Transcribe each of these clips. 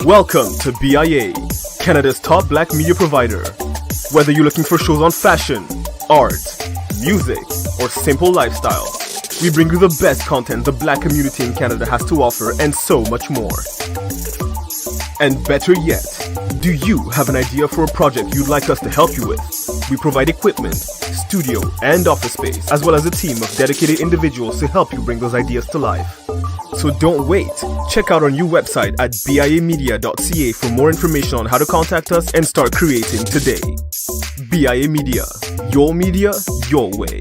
Welcome to BIA, Canada's top black media provider. Whether you're looking for shows on fashion, art, music, or simple lifestyle, we bring you the best content the black community in Canada has to offer and so much more. And better yet, do you have an idea for a project you'd like us to help you with? We provide equipment, studio, and office space, as well as a team of dedicated individuals to help you bring those ideas to life. So don't wait. Check out our new website at biamedia.ca for more information on how to contact us and start creating today. BIA Media, your way.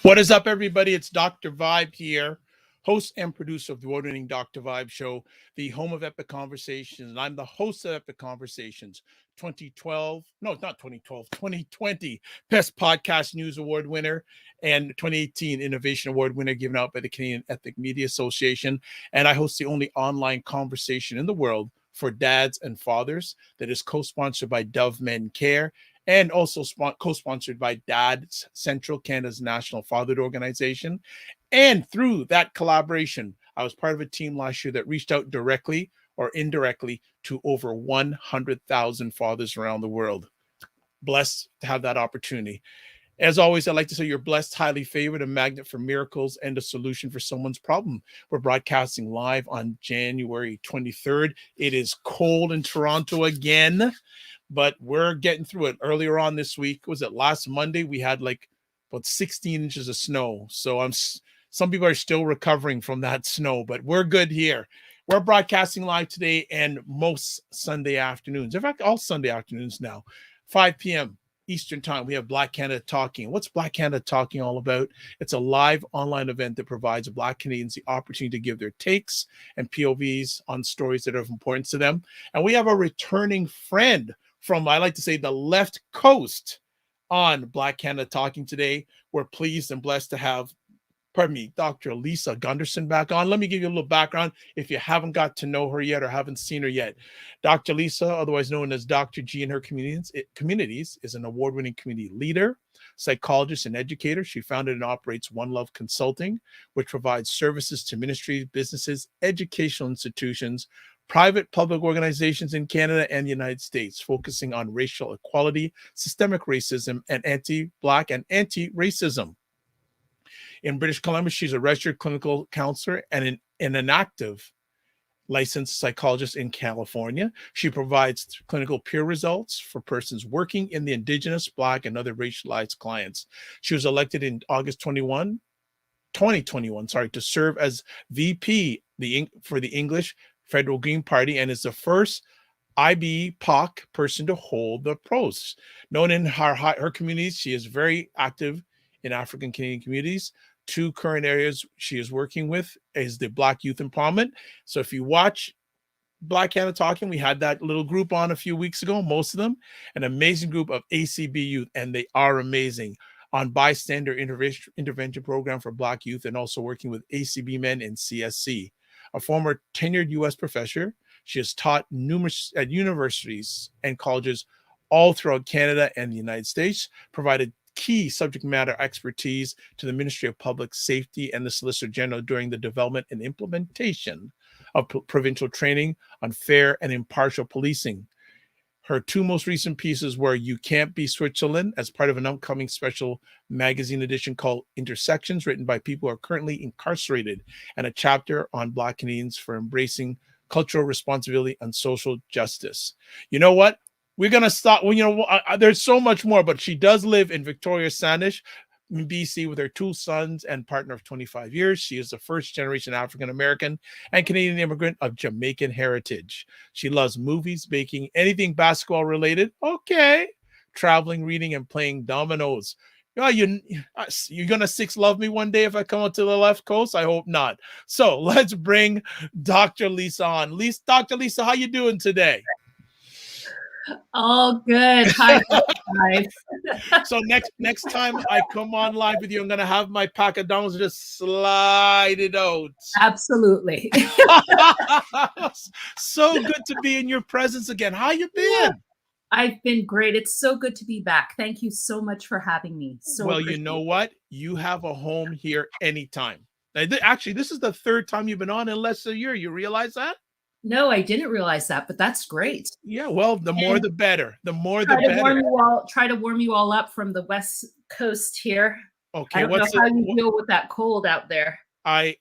What is up, everybody? It's Dr. Vibe here, host and producer of the award-winning Dr. Vibe Show, the home of Epic Conversations. And I'm the host of Epic Conversations 2020 Best Podcast News Award winner and 2018 Innovation Award winner given out by the Canadian Ethic Media Association. And I host the only online conversation in the world for dads and fathers that is co-sponsored by Dove Men Care, and also co-sponsored by Dads Central, Canada's national fatherhood organization. And through that collaboration, I was part of a team last year that reached out directly or indirectly to over 100,000 fathers around the world. Blessed to have that opportunity. As always, I'd like to say you're blessed, highly favored, a magnet for miracles, and a solution for someone's problem. We're broadcasting live on January 23rd. It is cold in Toronto again, but we're getting through it. Earlier on this week, was it last Monday? We had like about 16 inches of snow. So some people are still recovering from that snow, but we're good here. We're broadcasting live today and most Sunday afternoons. In fact, all Sunday afternoons now, 5 p.m. Eastern Time. We have Black Canada Talking. What's Black Canada Talking all about? It's a live online event that provides Black Canadians the opportunity to give their takes and POVs on stories that are of importance to them. And we have a returning friend from, I like to say, the left coast on Black Canada Talking today. We're pleased and blessed to have, Dr. Lisa Gunderson back on. Let me give you a little background if you haven't got to know her yet or haven't seen her yet. Dr. Lisa, otherwise known as Dr. G in her communities, is an award-winning community leader, psychologist, and educator. She founded and operates One Love Consulting, which provides services to ministries, businesses, educational institutions, private public organizations in Canada and the United States, focusing on racial equality, systemic racism, and anti-Black and anti-racism. In British Columbia, she's a registered clinical counselor and an active licensed psychologist in California. She provides clinical peer results for persons working in the Indigenous, Black, and other racialized clients. She was elected in August 2021, to serve as VP for the English Federal Green Party, and is the first IBPOC person to hold the post. Known in her communities, she is very active in African Canadian communities. Two current areas she is working with is the Black Youth Empowerment. So if you watch Black Canada Talking, we had that little group on a few weeks ago, most of them, an amazing group of ACB youth, and they are amazing, on bystander intervention program for Black youth, and also working with ACB men in CSC. A former tenured U.S. professor, she has taught numerous at universities and colleges all throughout Canada and the United States, provided key subject matter expertise to the Ministry of Public Safety and the Solicitor General during the development and implementation of provincial training on fair and impartial policing. Her two most recent pieces were You Can't Be Switzerland as part of an upcoming special magazine edition called Intersections, written by people who are currently incarcerated, and a chapter on Black Canadians for embracing cultural responsibility and social justice. You know what? We're going to stop. Well, there's so much more, but she does live in Victoria Sandish in BC with her two sons and partner of 25 years. She is the first generation African American and Canadian immigrant of Jamaican heritage. She loves movies, baking, anything basketball related. Okay. Traveling, reading, and playing dominoes. You're gonna six love me one day if I come out to the left coast? I hope not. So let's bring Dr. Lisa on. Dr. Lisa, how you doing today? All good. Hi, guys. So next time I come on live with you, I'm gonna have my pack of dominoes just slide it out. Absolutely. So good to be in your presence again. How you been? I've been great. It's so good to be back. Thank you so much for having me. Well, you know what? You have a home here anytime. Actually, this is the third time you've been on in less than a year. You realize that? No, I didn't realize that, but that's great. Yeah, well, the more the better. The more the Try to better. Try to warm you all up from the West Coast here. Okay, I don't know how you deal with that cold out there. I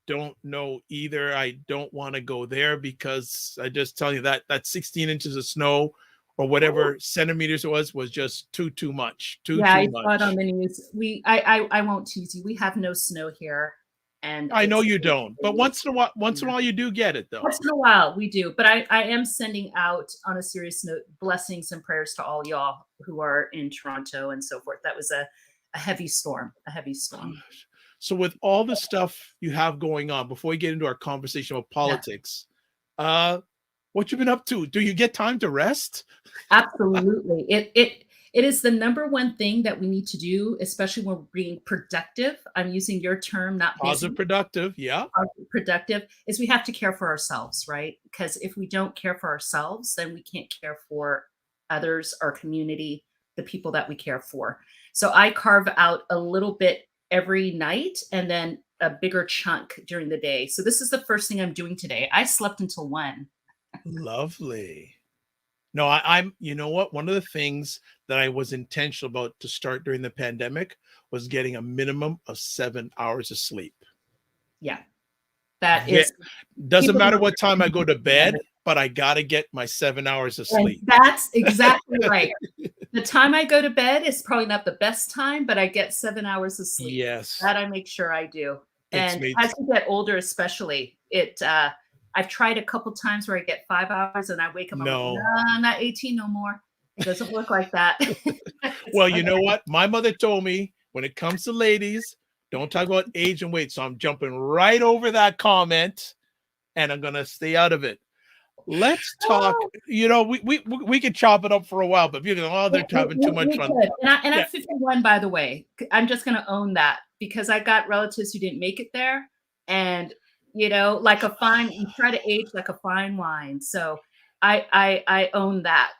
don't know either. I don't want to go there because I just tell you that 16 inches of snow or whatever centimeters it was just too much. Too I much. saw it on the news. I won't tease you. We have no snow here. And I know you don't, but once in a while you do get it though. Once in a while we do, but I am sending out, on a serious note, blessings and prayers to all y'all who are in Toronto and so forth. That was a heavy storm, So with all the stuff you have going on, before we get into our conversation about politics, what you been up to? Do you get time to rest? Absolutely. It is the number one thing that we need to do, especially when we're being productive. I'm using your term, not positive, productive. Yeah. Positive, productive is we have to care for ourselves, right? Because if we don't care for ourselves, then we can't care for others, our community, the people that we care for. So I carve out a little bit every night and then a bigger chunk during the day. So this is the first thing I'm doing today. I slept until 1. Lovely. No, I'm, you know what? One of the things that I was intentional about to start during the pandemic was getting a minimum of 7 hours of sleep. Yeah. That is. Doesn't matter what time I go to bed, but I got to get my 7 hours of sleep. And that's exactly right. The time I go to bed is probably not the best time, but I get 7 hours of sleep. Yes. That I make sure I do. And as you get older, especially, I've tried a couple times where I get 5 hours and I wake up. No, like, I'm not 18 no more. It doesn't work like that. Well, you know what? My mother told me when it comes to ladies, don't talk about age and weight. So I'm jumping right over that comment and I'm going to stay out of it. Let's talk. You know, we could chop it up for a while, but you're going, they're having too much fun. And I'm 51, by the way. I'm just going to own that because I got relatives who didn't make it there. And you try to age like a fine wine. So I own that.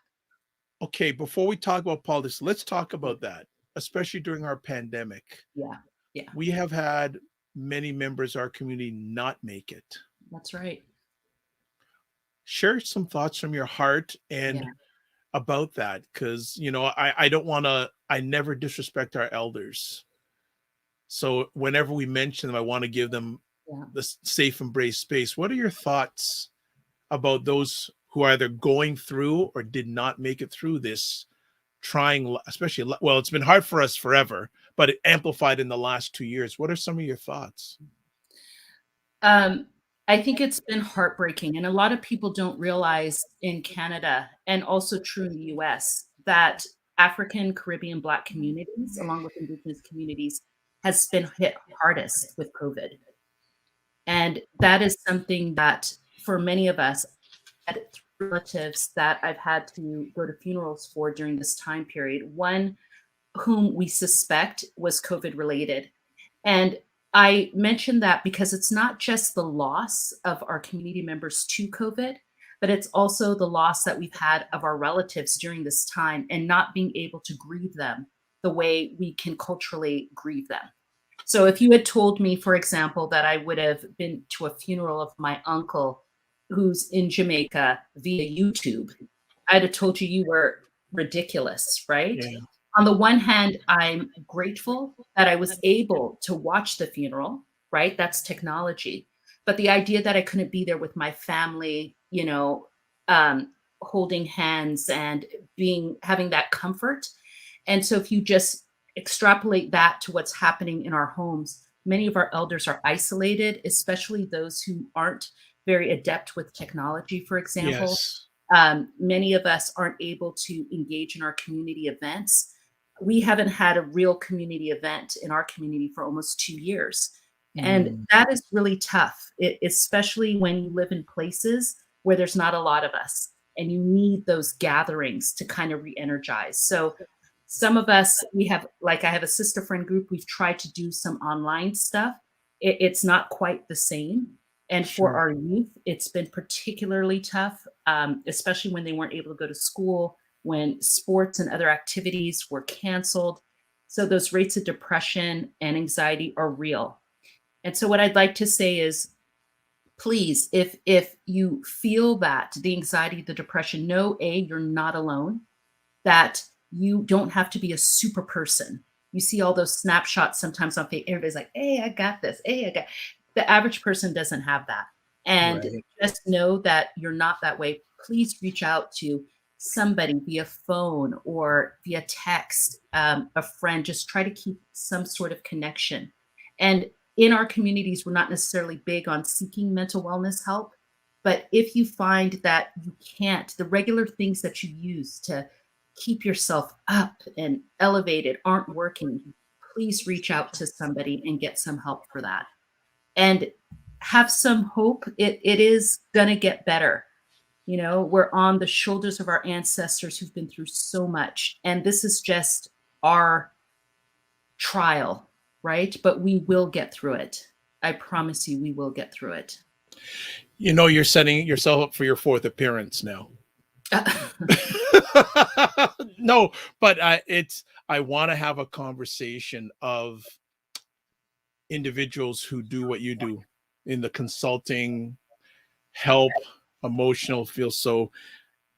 Okay, before we talk about politics, let's talk about that, especially during our pandemic. Yeah. We have had many members of our community not make it. That's right. Share some thoughts from your heart and about that, because, I never disrespect our elders. So whenever we mention them, I want to give them the safe embrace space. What are your thoughts about those who are either going through or did not make it through this trying, especially, well, it's been hard for us forever, but it amplified in the last 2 years. What are some of your thoughts? I think it's been heartbreaking. And a lot of people don't realize in Canada and also true in the US that African, Caribbean, Black communities, along with Indigenous communities, has been hit hardest with COVID. And that is something that for many of us, relatives that I've had to go to funerals for during this time period, one whom we suspect was COVID related. And I mention that because it's not just the loss of our community members to COVID, but it's also the loss that we've had of our relatives during this time and not being able to grieve them the way we can culturally grieve them. So if you had told me, for example, that I would have been to a funeral of my uncle who's in Jamaica via YouTube, I'd have told you were ridiculous, right? Yeah. On the one hand, I'm grateful that I was able to watch the funeral, right? That's technology. But the idea that I couldn't be there with my family, um, holding hands and having that comfort. And so if you just extrapolate that to what's happening in our homes, many of our elders are isolated, especially those who aren't very adept with technology, for example. Yes. Many of us aren't able to engage in our community events. We haven't had a real community event in our community for almost 2 years. And Mm. that is really tough, especially when you live in places where there's not a lot of us and you need those gatherings to kind of re energize. So, some of us, I have a sister friend group, we've tried to do some online stuff. It's not quite the same. And for Sure. our youth, it's been particularly tough, especially when they weren't able to go to school, when sports and other activities were canceled. So those rates of depression and anxiety are real. And so what I'd like to say is, please, if you feel that the anxiety, the depression, know you're not alone, that you don't have to be a super person. You see all those snapshots sometimes on Facebook. Everybody's like, "Hey, I got this. Hey, I got." The average person doesn't have that. And Right. just know that you're not that way. Please reach out to somebody via phone or via text, a friend. Just try to keep some sort of connection. And in our communities, we're not necessarily big on seeking mental wellness help. But if you find that you can't, the regular things that you use to keep yourself up and elevated aren't working, please reach out to somebody and get some help for that. And have some hope. It is going to get better. We're on the shoulders of our ancestors who've been through so much. And this is just our trial, right? But we will get through it. I promise you, we will get through it. You're setting yourself up for your fourth appearance now. No, but I want to have a conversation of individuals who do what you do in the consulting, help, emotional field. So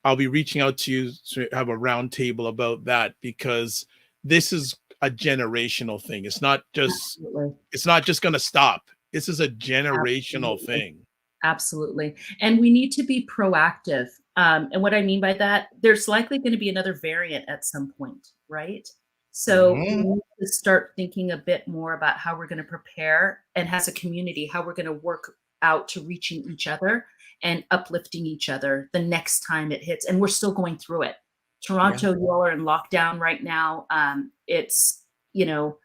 I'll be reaching out to you to have a round table about that, because this is a generational thing. It's not just Absolutely. going to stop. This is a generational Absolutely. thing. Absolutely. And we need to be proactive. And what I mean by that, there's likely going to be another variant at some point, right? So we Mhm. need to start thinking a bit more about how we're going to prepare, and as a community, how we're going to work out to reaching each other and uplifting each other the next time it hits. And we're still going through it. Yeah. Toronto, you all are in lockdown right now. It's, you know,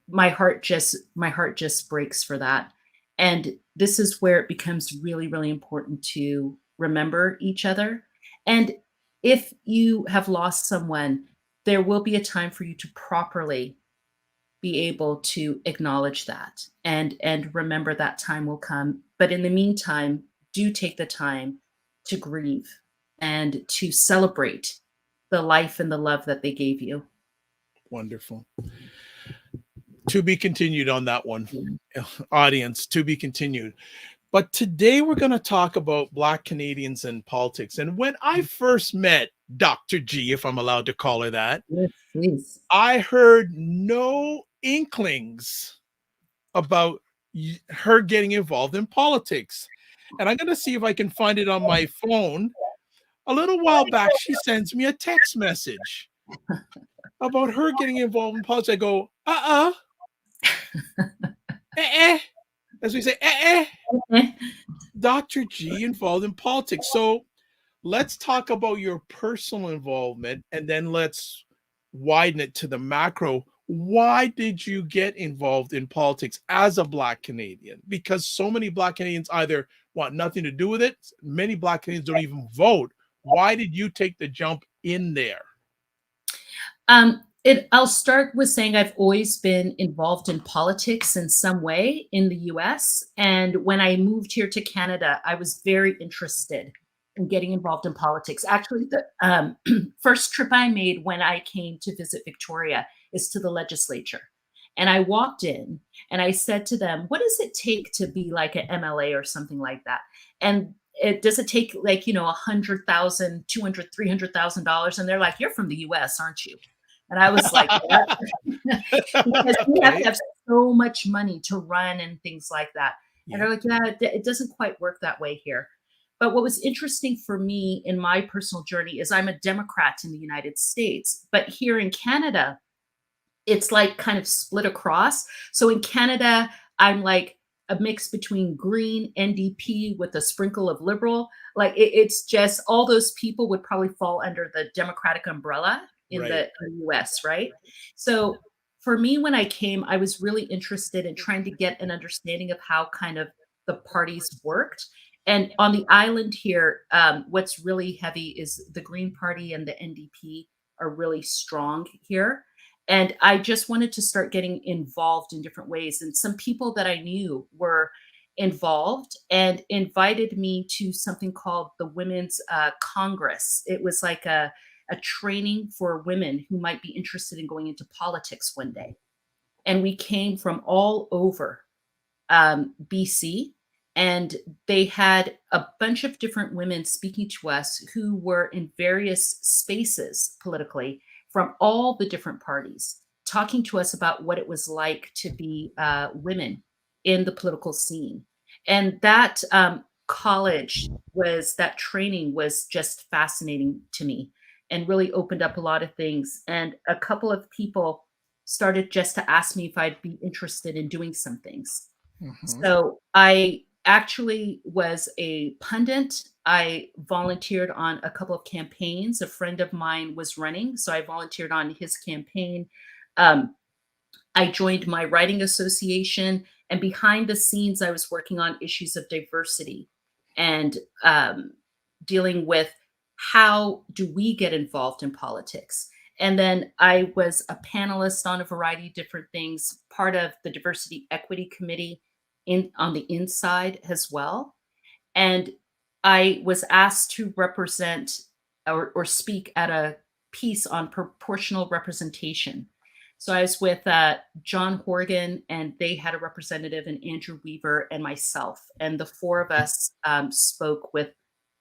my heart just breaks for that. And this is where it becomes really, really important to remember each other. And if you have lost someone, there will be a time for you to properly be able to acknowledge that, and remember that time will come. But in the meantime, do take the time to grieve and to celebrate the life and the love that they gave you. Wonderful. To be continued on that one. Audience, to be continued. But today we're going to talk about Black Canadians and politics. And when I first met Dr. G, if I'm allowed to call her that, Yes, please. I heard no inklings about her getting involved in politics. And I'm going to see if I can find it on my phone. A little while back, she sends me a text message about her getting involved in politics. I go, as we say, Dr. G involved in politics. So let's talk about your personal involvement, and then let's widen it to the macro. Why did you get involved in politics as a Black Canadian? Because so many Black Canadians either want nothing to do with it. Many Black Canadians don't even vote. Why did you take the jump in there? I'll start with saying I've always been involved in politics in some way in the US. And when I moved here to Canada, I was very interested in getting involved in politics. Actually, the first trip I made when I came to visit Victoria is to the legislature. And I walked in and I said to them, "What does it take to be like an MLA or something like that?" And it does it take like, $100,000, $200,000, $300,000? And they're like, you're from the US, aren't you? And I was like, what? Because we have to Okay. have so much money to run and things like that. And Yeah. they're like, yeah, it doesn't quite work that way here. But what was interesting for me in my personal journey is I'm a Democrat in the United States, but here in Canada, it's like kind of split across. So in Canada, I'm like a mix between Green, NDP with a sprinkle of Liberal. Like it's just all those people would probably fall under the Democratic umbrella Right. in the US, right? So for me, when I came, I was really interested in trying to get an understanding of how kind of the parties worked. And on the island here, what's really heavy is the Green Party and the NDP are really strong here. And I just wanted to start getting involved in different ways. And some people that I knew were involved and invited me to something called the Women's Congress. It was like a training for women who might be interested in going into politics one day. And we came from all over BC. And they had a bunch of different women speaking to us who were in various spaces politically from all the different parties, talking to us about what it was like to be women in the political scene. And that that training was just fascinating to me and really opened up a lot of things. And a couple of people started just to ask me if I'd be interested in doing some things. Mhm. So I actually was a pundit. I volunteered on a couple of campaigns. A friend of mine was running, so I volunteered on his campaign. Um, I joined my writing association, and behind the scenes, I was working on issues of diversity and dealing with how do we get involved in politics. And then I was a panelist on a variety of different things, part of the Diversity Equity Committee on the inside as well. And I was asked to represent or speak at a piece on proportional representation. So I was with John Horgan, and they had a representative, and Andrew Weaver and myself. And the four of us spoke with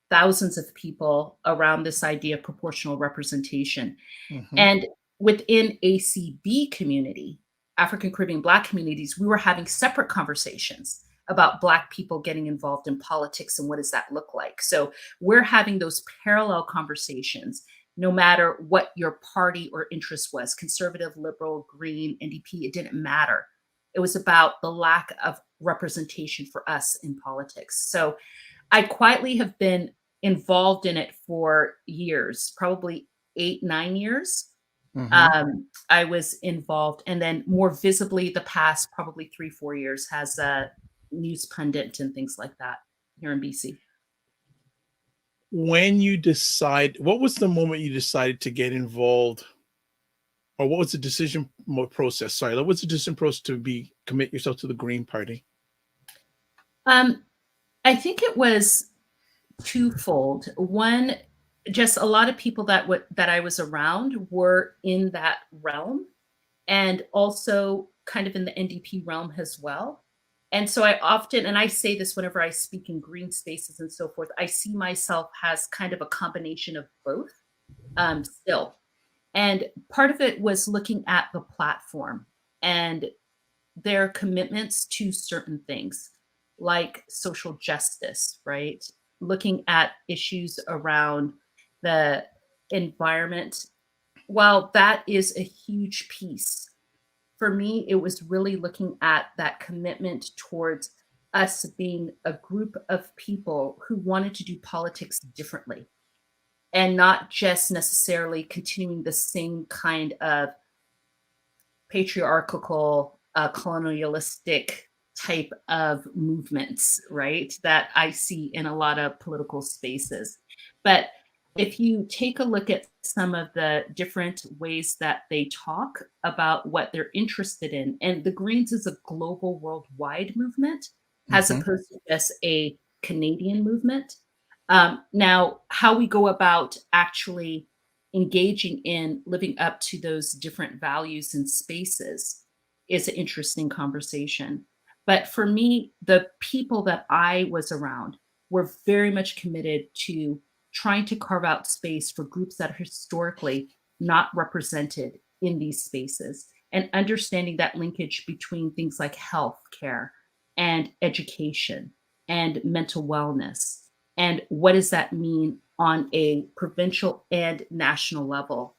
thousands of people around this idea of proportional representation. Mhm. And within ACB community, African Caribbean Black communities, we were having separate conversations about Black people getting involved in politics and what does that look like. So we're having those parallel conversations no matter what your party or interest was, conservative, liberal, green, NDP, it didn't matter. It was about the lack of representation for us in politics. So I quietly have been involved in it for years, probably 8, 9 years. Mhm. I was involved, and then more visibly the past probably 3, 4 years as a news pundit and things like that here in BC. When you decide, what was the moment you decided to get involved, or what was the process? Sorry, what was the decision process to commit yourself to the Green Party? Um, I think it was twofold. One, just a lot of people that I was around were in that realm, and also kind of in the NDP realm as well. And so I often, and I say this whenever I speak in green spaces and so forth, I see myself as kind of a combination of both still. And part of it was looking at the platform and their commitments to certain things like social justice, right? Looking at issues around the environment. While that is a huge piece, for me, it was really looking at that commitment towards us being a group of people who wanted to do politics differently and not just necessarily continuing the same kind of patriarchal, colonialistic type of movements, right? That I see in a lot of political spaces. But if you take a look at some of the different ways that they talk about what they're interested in, and the Greens is a global, worldwide movement as Mhm. opposed to just a Canadian movement. Now, how we go about actually engaging in living up to those different values and spaces is an interesting conversation. But for me, the people that I was around we're very much committed to trying to carve out space for groups that are historically not represented in these spaces, and understanding that linkage between things like health care and education and mental wellness. And what does that mean on a provincial and national level?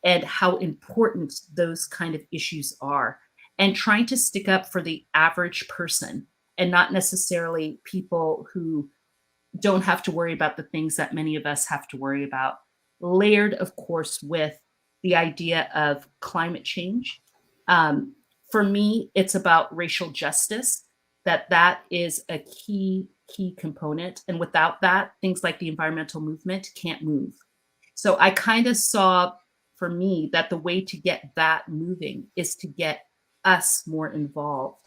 And how important those kind of issues are. And trying to stick up for the average person and not necessarily people who don't have to worry about the things that many of us have to worry about. Layered, of course, with the idea of climate change. For me, it's about racial justice, that is a key component. And without that, things like the environmental movement can't move. So I kind of saw, for me, that the way to get that moving is to get us more involved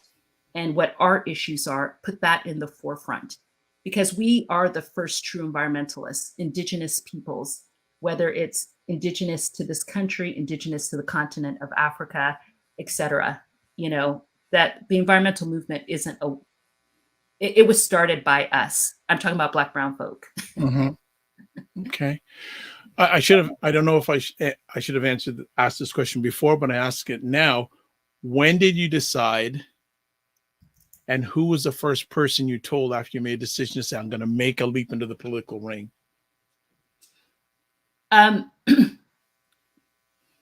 and what our issues are, put that in the forefront. Because we are the first true environmentalists, Indigenous peoples, whether it's Indigenous to this country, Indigenous to the continent of Africa, etc. You know, that the environmental movement isn't it was started by us. I'm talking about Black, brown folk. Mhm. Okay. I should have, I don't know if I should have asked this question before, but I ask it now. When did you decide, and who was the first person you told after you made a decision to say, I'm going to make a leap into the political ring?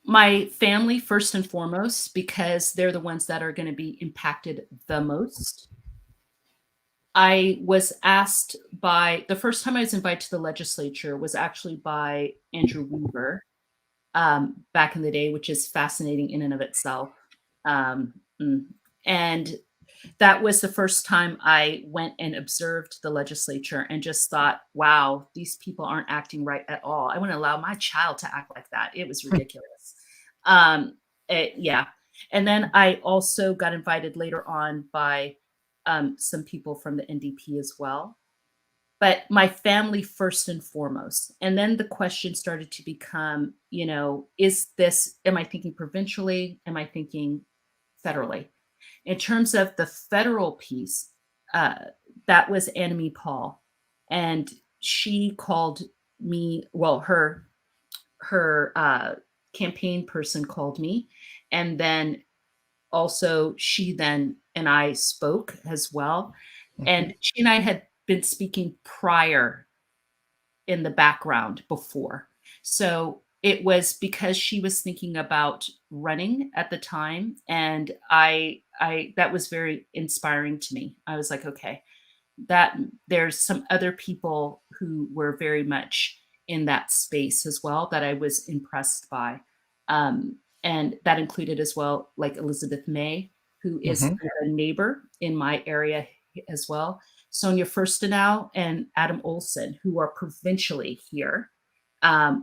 My family, first and foremost, because they're the ones that are going to be impacted the most. I was asked by, the first time I was invited to the legislature was actually by Andrew Weaver, back in the day, which is fascinating in and of itself. And that was the first time I went and observed the legislature and just thought, wow, these people aren't acting right at all. I wouldn't allow my child to act like that. It was ridiculous. Yeah. And then I also got invited later on by some people from the NDP as well. But my family first and foremost. And then the question started to become, you know, am I thinking provincially? Am I thinking federally? In terms of the federal piece, that was Annemie Paul. And she called me, well, her campaign person called me. And then also she then and I spoke as well. And she and I had been speaking prior in the background before. So it was because she was thinking about running at the time. And I that was very inspiring to me. I was like, okay, that there's some other people who were very much in that space as well that I was impressed by. And that included as well, like Elizabeth May, who is a neighbor in my area as well. Sonia Furstenau and Adam Olson, who are provincially here.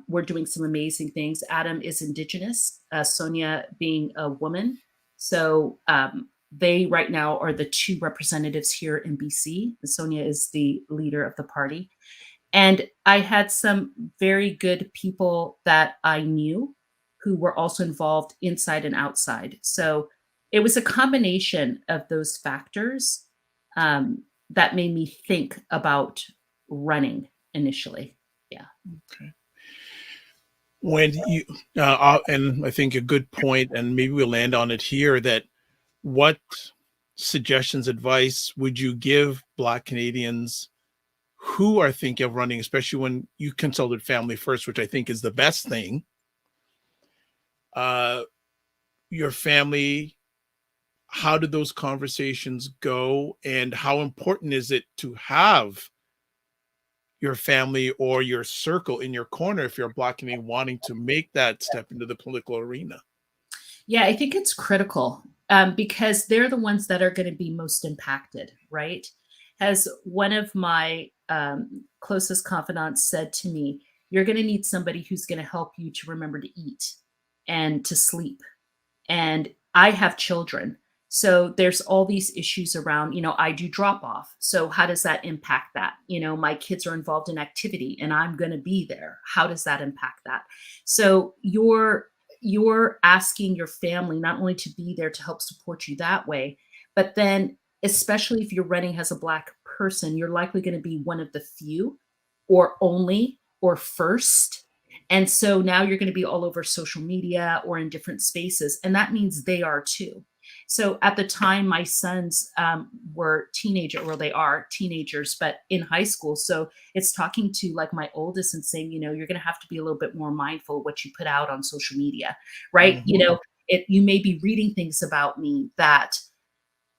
We're doing some amazing things. Adam is Indigenous, Sonia being a woman. So they right now are the two representatives here in BC. Sonia is the leader of the party. And I had some very good people that I knew who were also involved inside and outside. So it was a combination of those factors that made me think about running initially. Yeah. Okay. When you, and I think a good point, and maybe we'll land on it here, that what suggestions, advice would you give Black Canadians who are thinking of running, especially when you consulted family first, which I think is the best thing? Your family, how did those conversations go, and how important is it to have your family or your circle in your corner if you're a Black Canadian wanting to make that step into the political arena? Yeah, I think it's critical because they're the ones that are going to be most impacted, right? As one of my closest confidants said to me, you're going to need somebody who's going to help you to remember to eat and to sleep. And I have children. So there's all these issues around, you know, I do drop off. So how does that impact that? You know, my kids are involved in activity and I'm going to be there. How does that impact that? So you're asking your family not only to be there to help support you that way, but then especially if you're running as a Black person, you're likely going to be one of the few or only or first. And so now you're going to be all over social media or in different spaces. And that means they are too. So at the time, my sons were teenager, well, they are teenagers, but in high school. So it's talking to like my oldest and saying, you know, you're going to have to be a little bit more mindful of what you put out on social media, right? You know, you may be reading things about me that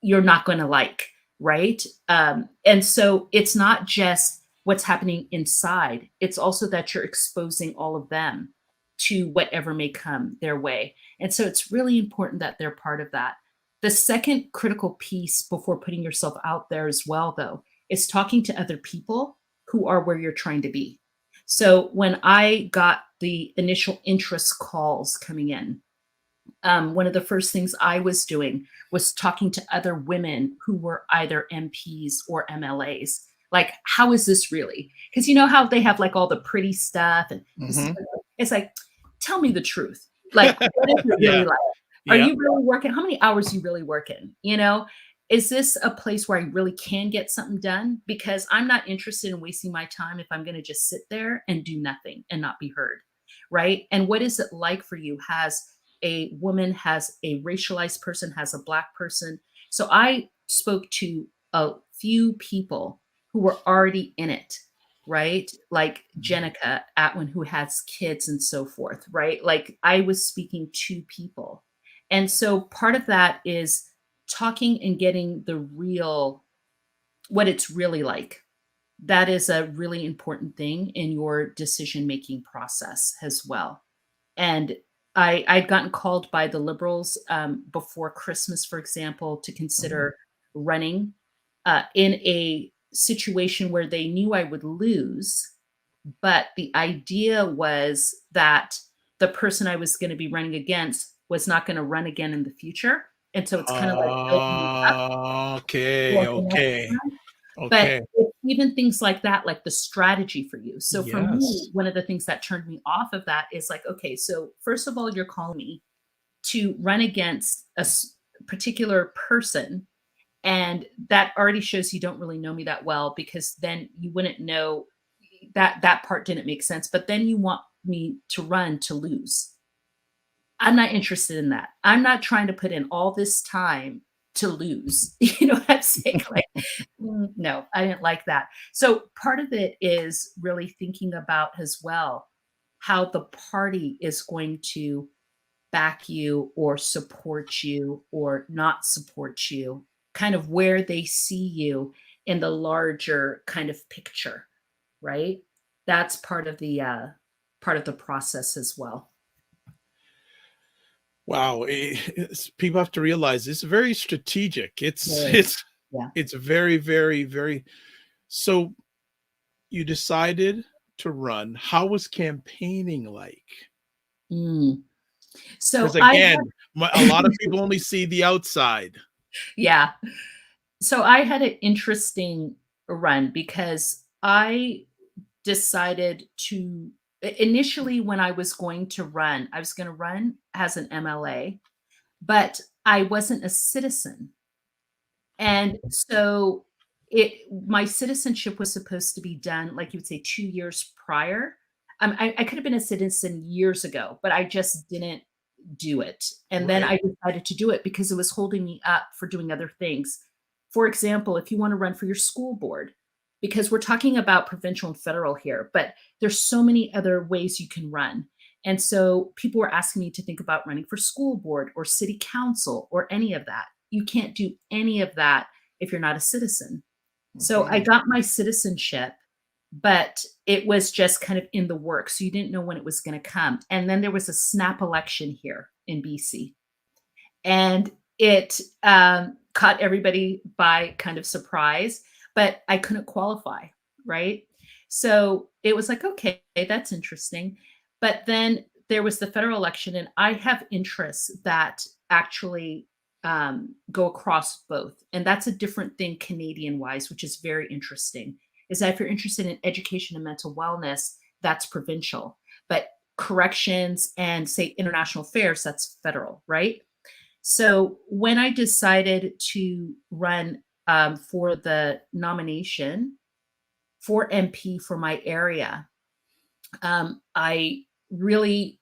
you're not going to like, right? And so it's not just what's happening inside. It's also that you're exposing all of them to whatever may come their way. And so it's really important that they're part of that. The second critical piece before putting yourself out there as well, though, is talking to other people who are where you're trying to be. So when I got the initial interest calls coming in, one of the first things I was doing was talking to other women who were either MPs or MLAs. Like, how is this really? Because you know how they have like all the pretty stuff, and it's like, tell me the truth. Like, what is it really like? Are you really working? How many hours are you really working? You know, is this a place where I really can get something done? Because I'm not interested in wasting my time if I'm going to just sit there and do nothing and not be heard, right? And what is it like for you? Has a woman, has a racialized person, has a Black person? So I spoke to a few people who were already in it, right? Like Jenica Atwin, who has kids and so forth, right? Like I was speaking to people. And so part of that is talking and getting the real, what it's really like. That is a really important thing in your decision-making process as well. And I'd gotten called by the Liberals before Christmas, for example, to consider running in a situation where they knew I would lose. But the idea was that the person I was going to be running against was not going to run again in the future. And so it's kind of like building me up. Okay. But it's even things like that, like the strategy for you. So for me, one of the things that turned me off of that is like, okay, so first of all, you're calling me to run against a particular person. And that already shows you don't really know me that well, because then you wouldn't know that part didn't make sense. But then you want me to run to lose. I'm not interested in that. I'm not trying to put in all this time to lose. You know what I'm saying? Like, no, I didn't like that. So part of it is really thinking about as well how the party is going to back you or support you or not support you, kind of where they see you in the larger kind of picture, right? That's part of the process as well. Wow, people have to realize it's very strategic. It's very, very, very. So you decided to run. How was campaigning like? So Because again, a lot of people only see the outside. Yeah. So I had an interesting run because I decided to initially when I was going to run as an MLA, but I wasn't a citizen. And so my citizenship was supposed to be done, like you would say, 2 years prior. I could have been a citizen years ago, but I just didn't do it. And then I decided to do it because it was holding me up for doing other things. For example, if you want to run for your school board, because we're talking about provincial and federal here, but there's so many other ways you can run. And so people were asking me to think about running for school board or city council or any of that. You can't do any of that if you're not a citizen. So I got my citizenship, but it was just kind of in the works. So you didn't know when it was going to come. And then there was a snap election here in BC. And it caught everybody by kind of surprise, but I couldn't qualify, right? So it was like, okay, that's interesting. But then there was the federal election, and I have interests that actually go across both. And that's a different thing Canadian-wise, which is very interesting, is that if you're interested in education and mental wellness, that's provincial. But corrections and, say, international affairs, that's federal, right? So when I decided to run for the nomination for MP for my area, I really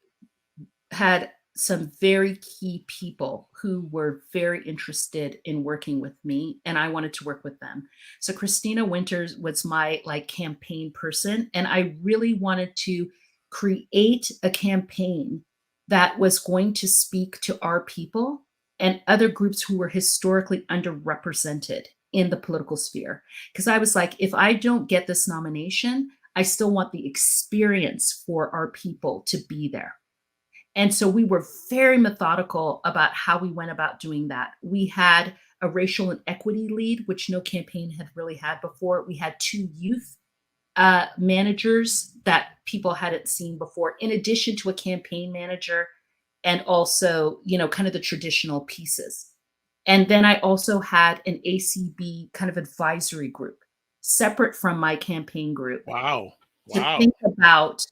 had some very key people who were very interested in working with me, and I wanted to work with them. So Christina Winters was my like campaign person, and I really wanted to create a campaign that was going to speak to our people and other groups who were historically underrepresented in the political sphere. Because I was like, if I don't get this nomination, I still want the experience for our people to be there. And so we were very methodical about how we went about doing that. We had a racial and equity lead, which no campaign had really had before. We had 2 youth managers that people hadn't seen before, in addition to a campaign manager and also, kind of the traditional pieces. And then I also had an ACB kind of advisory group separate from my campaign group Wow. to Wow. think about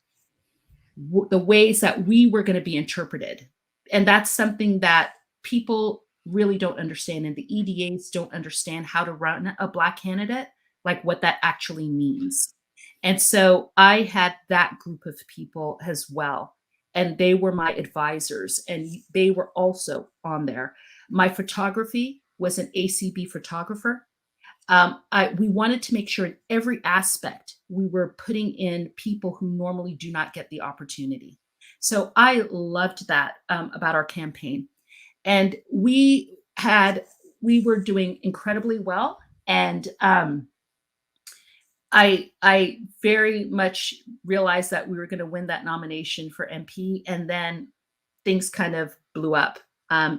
the ways that we were going to be interpreted. And that's something that people really don't understand. And the EDAs don't understand how to run a Black candidate, like what that actually means. And so I had that group of people as well. And they were my advisors, and they were also on there. My photography was an ACB photographer. We wanted to make sure in every aspect we were putting in people who normally do not get the opportunity. So I loved that about our campaign, and we were doing incredibly well. And I very much realized that we were going to win that nomination for MP, and then things kind of blew up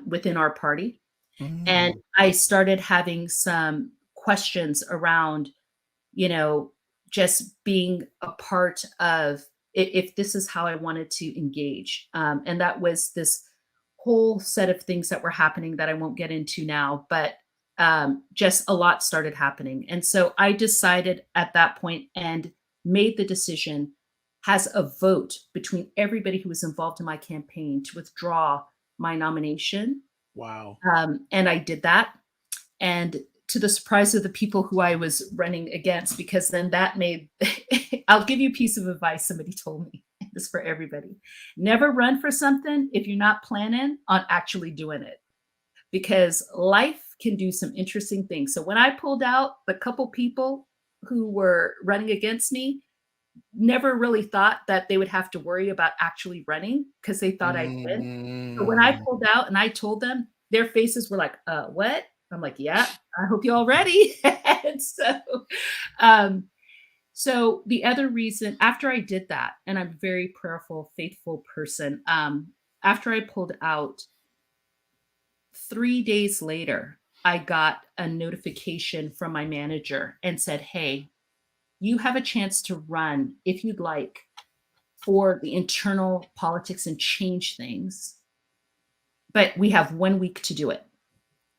within our party. And I started having some questions around, just being a part of if this is how I wanted to engage. And that was this whole set of things that were happening that I won't get into now, but just a lot started happening. And so I decided at that point and made the decision as a vote between everybody who was involved in my campaign to withdraw my nomination. Wow. And I did that. And to the surprise of the people who I was running against, because then that made, I'll give you a piece of advice somebody told me. This for everybody. Never run for something if you're not planning on actually doing it, because life can do some interesting things. So when I pulled out, the couple people who were running against me never really thought that they would have to worry about actually running, because they thought I'd win. So when I pulled out and I told them, their faces were like, what? I'm like, yeah, I hope you all ready. And so the other reason, after I did that, and I'm a very prayerful, faithful person, after I pulled out, 3 days later, I got a notification from my manager and said, hey, you have a chance to run, if you'd like, for the internal politics and change things. But we have 1 week to do it.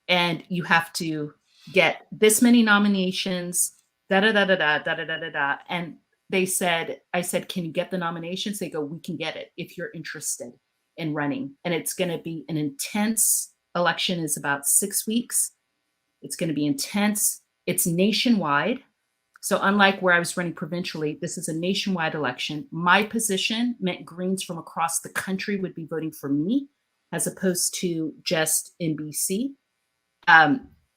And you have to get this many nominations, da-da-da-da-da, da-da-da-da-da. And I said, can you get the nominations? They go, we can get it if you're interested in running. And it's going to be an intense election, is about 6 weeks. It's going to be intense. It's nationwide. So unlike where I was running provincially, this is a nationwide election. My position meant Greens from across the country would be voting for me, as opposed to just in BC.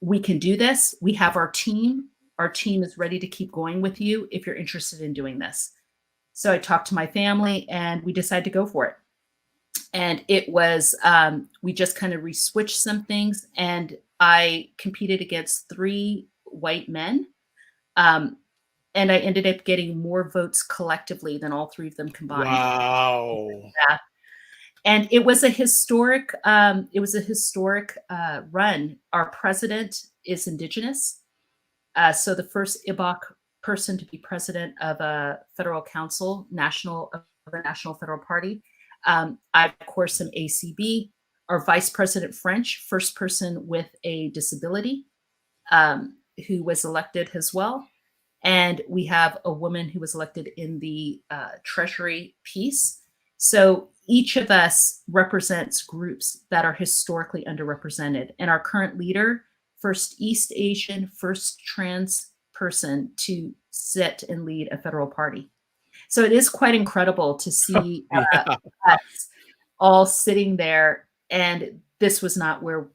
We can do this. We have our team. Our team is ready to keep going with you if you're interested in doing this. So I talked to my family and we decided to go for it. And it was, we just kind of re-switched some things, and I competed against 3 white men. And I ended up getting more votes collectively than all 3 of them combined. Wow. Yeah. And it was a historic, run. Our president is Indigenous. So the first Ibok person to be president of a federal council, of the National Federal Party. I, of course, am ACB. Our vice president French, first person with a disability, who was elected as well. And we have a woman who was elected in the Treasury piece. So each of us represents groups that are historically underrepresented. And our current leader first East Asian, first trans person to sit and lead a federal party. So it is quite incredible to see Yeah. us all sitting there, and this was not where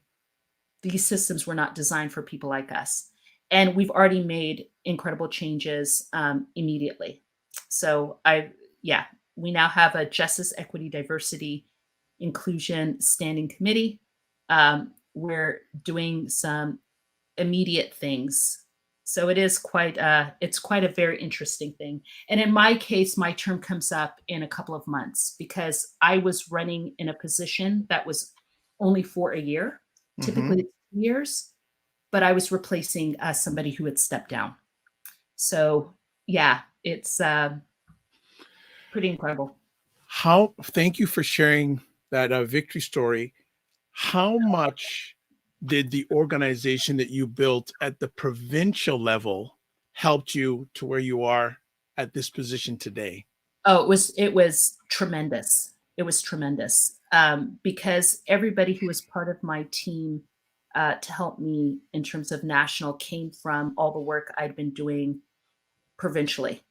these systems were not designed for people like us. And we've already made incredible changes immediately. So yeah, we now have a Justice, Equity, Diversity, Inclusion Standing Committee. We're doing some immediate things. So it's quite a very interesting thing. And in my case, my term comes up in a couple of months because I was running in a position that was only for a year, typically it's 2 years, but I was replacing somebody who had stepped down. So yeah, it's pretty incredible. Thank you for sharing that victory story. How much did the organization that you built at the provincial level helped you to where you are at this position today? Oh, it was tremendous. It was tremendous because everybody who was part of my team to help me in terms of national came from all the work I'd been doing provincially.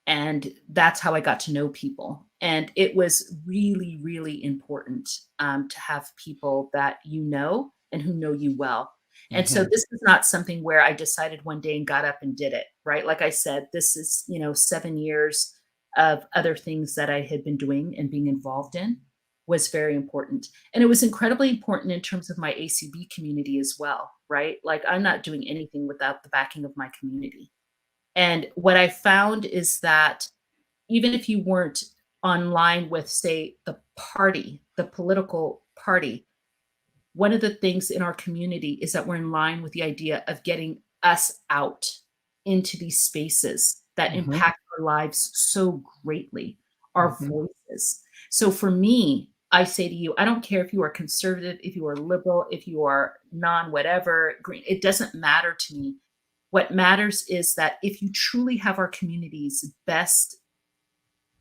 And that's how I got to know people. And it was really, really important to have people that you know and who know you well. And so this is not something where I decided one day and got up and did it, right? Like I said, this is, 7 years of other things that I had been doing and being involved in was very important. And it was incredibly important in terms of my ACB community as well, right? Like I'm not doing anything without the backing of my community. And what I found is that even if you weren't online with, say, the party, the political party, one of the things in our community is that we're in line with the idea of getting us out into these spaces that impact our lives so greatly, our voices. So for me, I say to you, I don't care if you are conservative, if you are liberal, if you are non-whatever, green, it doesn't matter to me. What matters is that if you truly have our community's best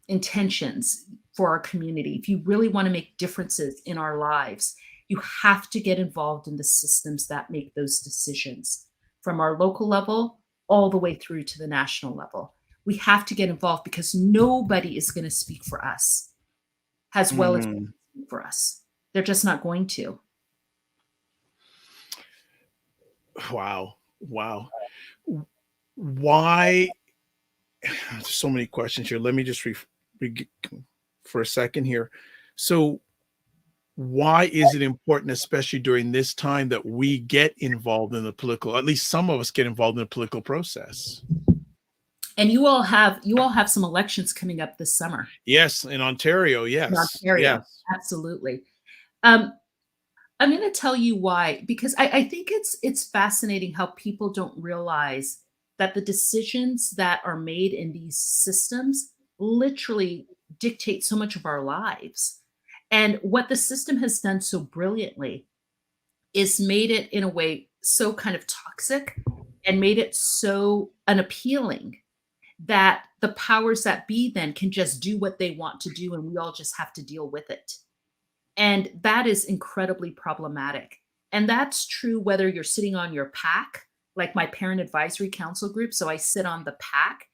intentions for our community, if you really want to make differences in our lives, you have to get involved in the systems that make those decisions from our local level all the way through to the national level. We have to get involved because nobody is going to speak for us as well as for us. They're just not going to. Wow. Why? There's so many questions here. Let me just for a second here. So why is it important, especially during this time, that we get involved in the political, at least some of us get involved in the political process? And you all have some elections coming up this summer. Yes, in Ontario. Yes. In Ontario, yes. Absolutely. I'm going to tell you why, because I think it's fascinating how people don't realize that the decisions that are made in these systems literally dictate so much of our lives. And what the system has done so brilliantly is made it in a way so kind of toxic and made it so unappealing that the powers that be then can just do what they want to do and we all just have to deal with it. And that is incredibly problematic. And that's true whether you're sitting on your PAC, like my Parent Advisory Council group. So I sit on the PAC.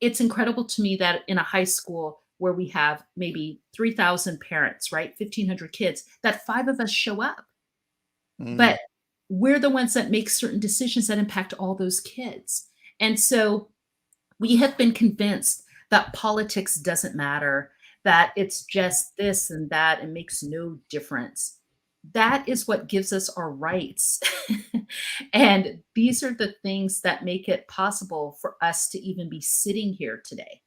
It's incredible to me that in a high school where we have maybe 3,000 parents, right? 1,500 kids, that 5 of us show up. But we're the ones that make certain decisions that impact all those kids. And so we have been convinced that politics doesn't matter, that it's just this and that and makes no difference. That is what gives us our rights. And these are the things that make it possible for us to even be sitting here today.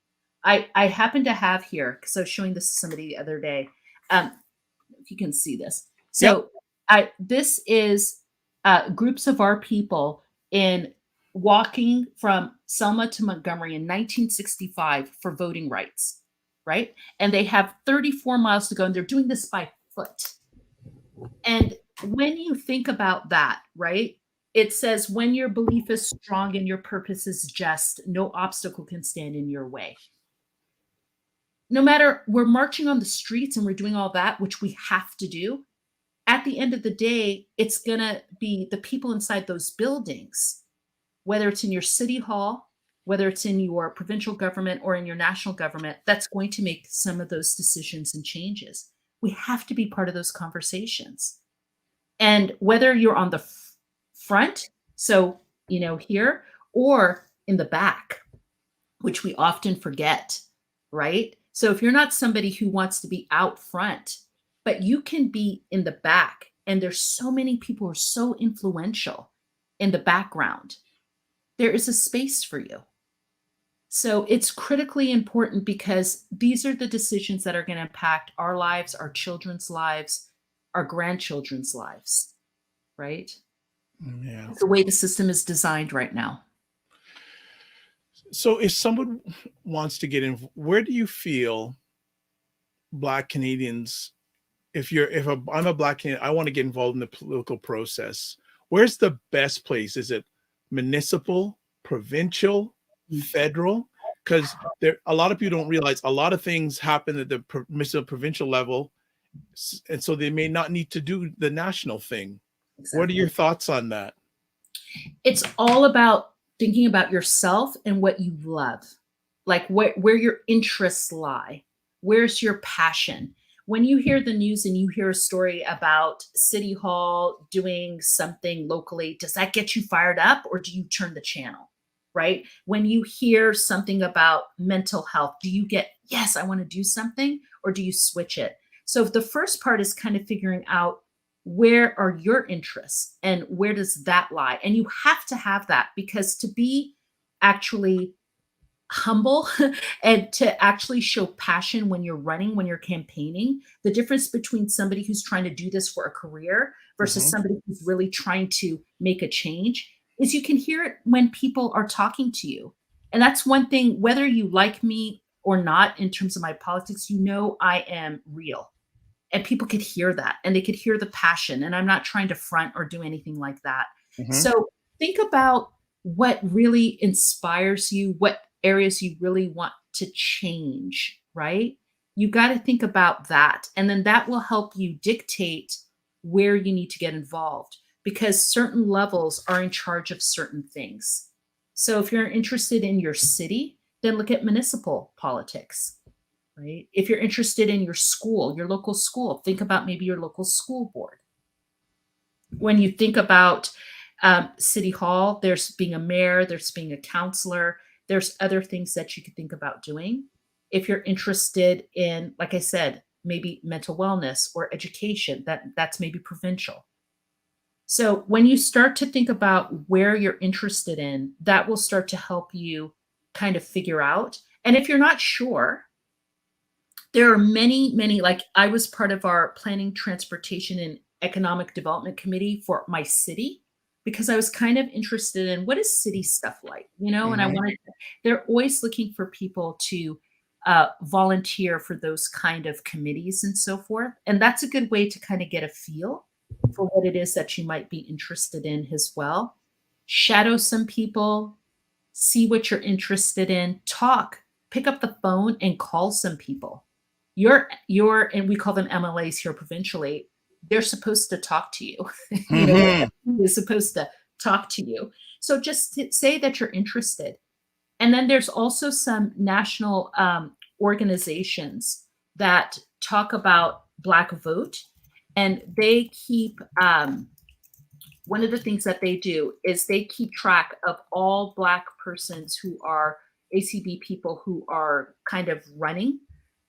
I happen to have here, because I was showing this to somebody the other day, if you can see this. So this is groups of our people in walking from Selma to Montgomery in 1965 for voting rights, right? And they have 34 miles to go, and they're doing this by foot. And when you think about that, right, it says, when your belief is strong and your purpose is just, no obstacle can stand in your way. No matter, we're marching on the streets and we're doing all that, which we have to do. at the end of the day, it's going to be the people inside those buildings, whether it's in your city hall, whether it's in your provincial government or in your national government, that's going to make some of those decisions and changes. We have to be part of those conversations. And whether you're on the front, so, here, or in the back, which we often forget, right? So if you're not somebody who wants to be out front, but you can be in the back, and there's so many people who are so influential in the background, there is a space for you. So it's critically important because these are the decisions that are going to impact our lives, our children's lives, our grandchildren's lives, right? Yeah. It's the way the system is designed right now. So if someone wants to get in, where do you feel Black Canadians, I'm a Black Canadian, I want to get involved in the political process, where's the best place? Is it municipal, provincial, federal? Because a lot of people don't realize a lot of things happen at the provincial level, and so they may not need to do the national thing. Exactly. What are your thoughts on that? It's all about thinking about yourself and what you love, like where your interests lie. Where's your passion? When you hear the news and you hear a story about City Hall doing something locally, does that get you fired up, or do you turn the channel, right? When you hear something about mental health, do you get, yes, I want to do something, or do you switch it? So the first part is kind of figuring out where are your interests and where does that lie? And you have to have that, because to be actually humble and to actually show passion when you're running, when you're campaigning, the difference between somebody who's trying to do this for a career versus somebody who's really trying to make a change is you can hear it when people are talking to you. And that's one thing, whether you like me or not, in terms of my politics, I am real. And people could hear that, and they could hear the passion. And I'm not trying to front or do anything like that. So think about what really inspires you, what areas you really want to change, right? You got to think about that. And then that will help you dictate where you need to get involved, because certain levels are in charge of certain things. So if you're interested in your city, then look at municipal politics. Right? If you're interested in your school, your local school, think about maybe your local school board. When you think about City Hall, there's being a mayor, there's being a councillor, there's other things that you could think about doing. If you're interested in, like I said, maybe mental wellness or education, that's maybe provincial. So when you start to think about where you're interested in, that will start to help you kind of figure out. And if you're not sure, there are many, like I was part of our Planning, Transportation, and Economic Development Committee for my city, because I was kind of interested in what is city stuff like, and they're always looking for people to volunteer for those kind of committees and so forth. And that's a good way to kind of get a feel for what it is that you might be interested in as well. Shadow some people, see what you're interested in, pick up the phone and call some people. And we call them MLAs here provincially. They're supposed to talk to you. They're supposed to talk to you. So just say that you're interested. And then there's also some national organizations that talk about Black vote. And they keep, one of the things that they do is they keep track of all Black persons who are ACB people who are kind of running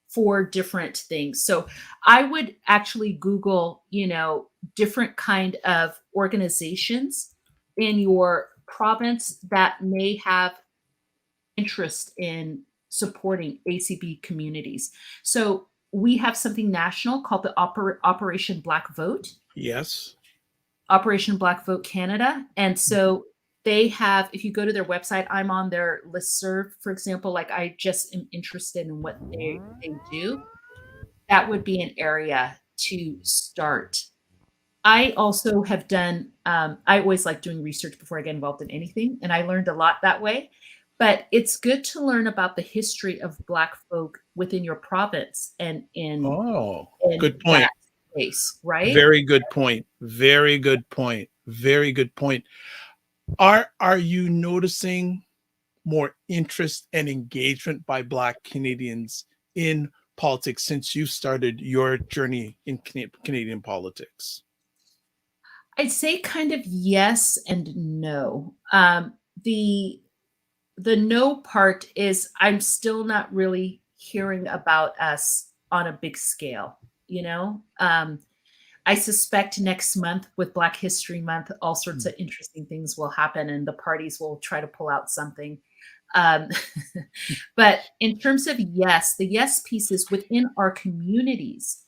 for different things. So I would actually Google, different kind of organizations in your province that may have interest in supporting ACB communities. So we have something national called the Operation Black Vote. Yes. Operation Black Vote Canada. And so they have, if you go to their website, I'm on their listserv, for example, like I just am interested in what they do. That would be an area to start. I also have done, I always like doing research before I get involved in anything, and I learned a lot that way. But it's good to learn about the history of Black folk within your province and good point. space, right? Very good point. Very good point. Very good point. Are you noticing more interest and engagement by Black Canadians in politics since you started your journey in Canadian politics? I'd say kind of yes and no. The the no part is I'm still not really hearing about us on a big scale, you know? I suspect next month with Black History Month, all sorts Mm. of interesting things will happen and the parties will try to pull out something. Um, but in terms of yes, the yes piece is within our communities.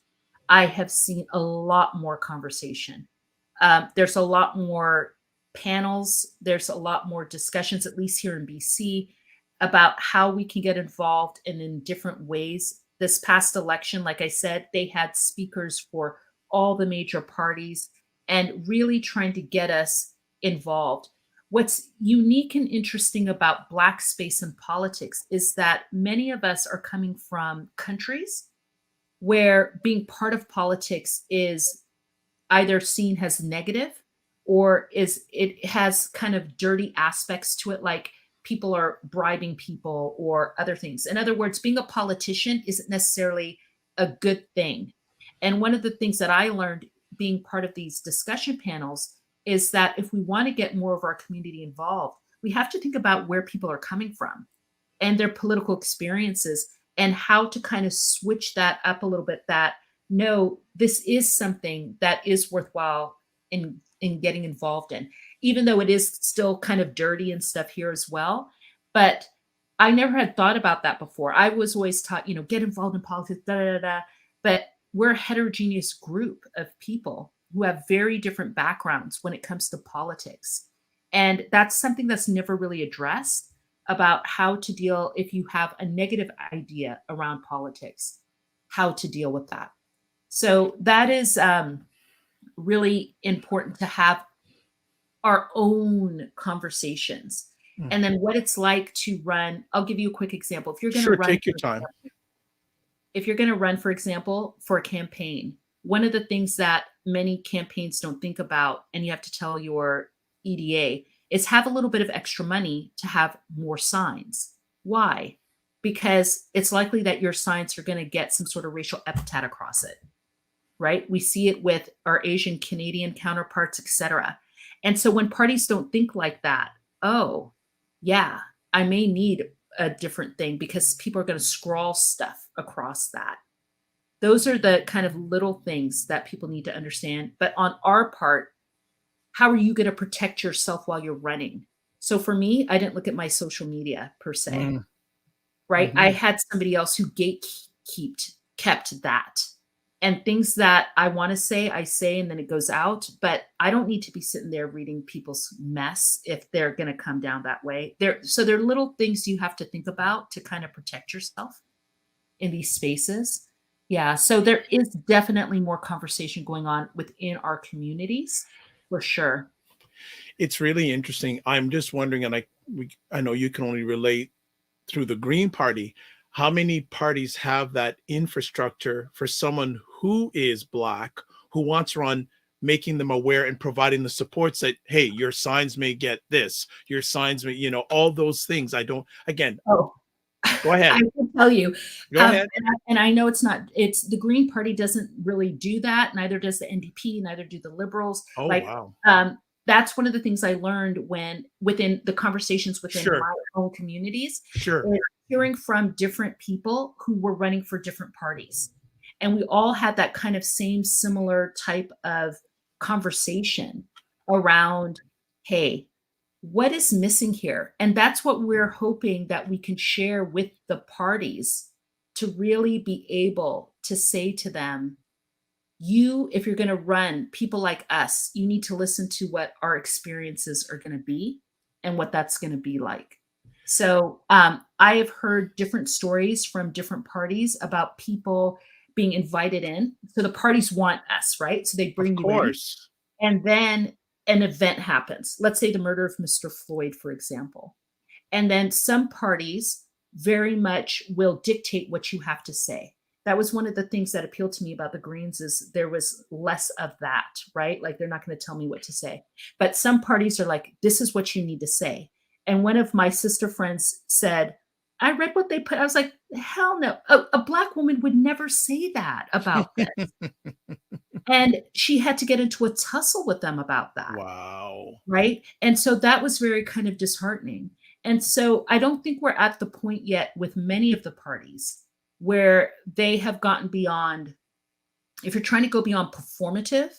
I have seen a lot more conversation. There's a lot more panels. There's a lot more discussions, at least here in BC, about how we can get involved and in different ways. This past election, like I said, they had speakers for all the major parties and really trying to get us involved. What's unique and interesting about Black space and politics is that many of us are coming from countries where being part of politics is either seen as negative or is it has kind of dirty aspects to it, like people are bribing people or other things. In other words, being a politician isn't necessarily a good thing. And one of the things that I learned being part of these discussion panels is that if we want to get more of our community involved, we have to think about where people are coming from and their political experiences and how to kind of switch that up a little bit, that no, this is something that is worthwhile in getting involved in, even though it is still kind of dirty and stuff here as well. But I never had thought about that before. I was always taught, get involved in politics, da da da. Da. But we're a heterogeneous group of people who have very different backgrounds when it comes to politics. And that's something that's never really addressed about how to deal if you have a negative idea around politics, how to deal with that. So that is really important to have our own conversations. Mm. And then what it's like to run. I'll give you a quick example. If you're going to Sure, run, take your time. if you're going to run, for example, for a campaign, one of the things that many campaigns don't think about, and you have to tell your EDA, is have a little bit of extra money to have more signs. Why? Because it's likely that your signs are going to get some sort of racial epithet across it, right? We see it with our Asian Canadian counterparts, etc. And so when parties don't think like that, oh, yeah, I may need a different thing because people are going to scrawl stuff across that. Those are the kind of little things that people need to understand. But on our part, how are you going to protect yourself while you're running? So for me, I didn't look at my social media per se, Mm. right? Mhm. I had somebody else who kept that. And things that I want to say, I say, and then it goes out. But I don't need to be sitting there reading people's mess if they're going to come down that way. So there are little things you have to think about to kind of protect yourself in these spaces. Yeah. So there is definitely more conversation going on within our communities for sure. It's really interesting. I'm just wondering, and I know you can only relate through the Green Party. How many parties have that infrastructure for someone who is Black, who wants to run, making them aware and providing the supports that, hey, your signs may get this, your signs may, all those things. I don't, again, Oh, go ahead. I can tell you. Go ahead. And I know it's the Green Party doesn't really do that. Neither does the NDP, neither do the Liberals. Oh, Like, wow. that's one of the things I learned within the conversations within Sure. my own communities. Sure. Is hearing from different people who were running for different parties. And we all had that kind of same similar type of conversation around, hey, what is missing here? And that's what we're hoping that we can share with the parties to really be able to say to them, if you're going to run people like us, you need to listen to what our experiences are going to be and what that's going to be like. So I have heard different stories from different parties about people being invited in. So the parties want us, right? So they bring Of you in. course. And then an event happens. Let's say the murder of Mr. Floyd, for example. And then some parties very much will dictate what you have to say. That was one of the things that appealed to me about the Greens is there was less of that, right? Like they're not going to tell me what to say. But some parties are like, this is what you need to say. And one of my sister friends said, I read what they put. I was like, hell no. A Black woman would never say that about this. And she had to get into a tussle with them about that. Wow. Right. And so that was very kind of disheartening. And so I don't think we're at the point yet with many of the parties where they have gotten beyond, if you're trying to go beyond performative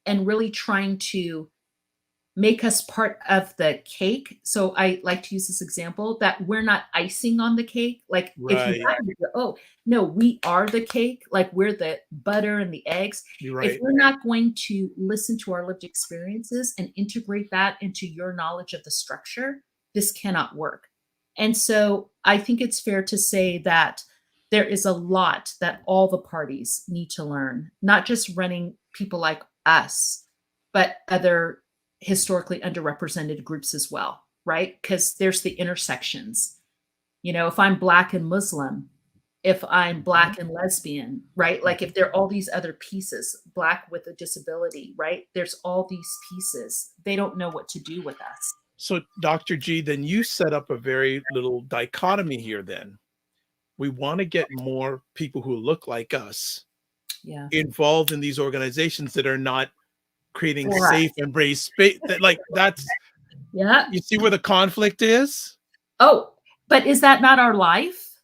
and really trying to make us part of the cake. So I like to use this example that we're not icing on the cake. Like if you Right. have it, oh no, we are the cake. Like we're the butter and the eggs. You're If right. we're not going to listen to our lived experiences and integrate that into your knowledge of the structure, this cannot work. And so I think it's fair to say that there is a lot that all the parties need to learn, not just running people like us, but other historically underrepresented groups as well, right? Because there's the intersections. You know, if I'm Black and Muslim, if I'm Black and lesbian, right? Like if there are all these other pieces, Black with a disability, right? There's all these pieces. They don't know what to do with us. So, Dr. G, then you set up a very little dichotomy here then. We want to get more people who look like us Yeah. involved in these organizations that are not creating Right. safe and brave space. That like that's Yeah. you see where the conflict is? Oh, but is that not our life?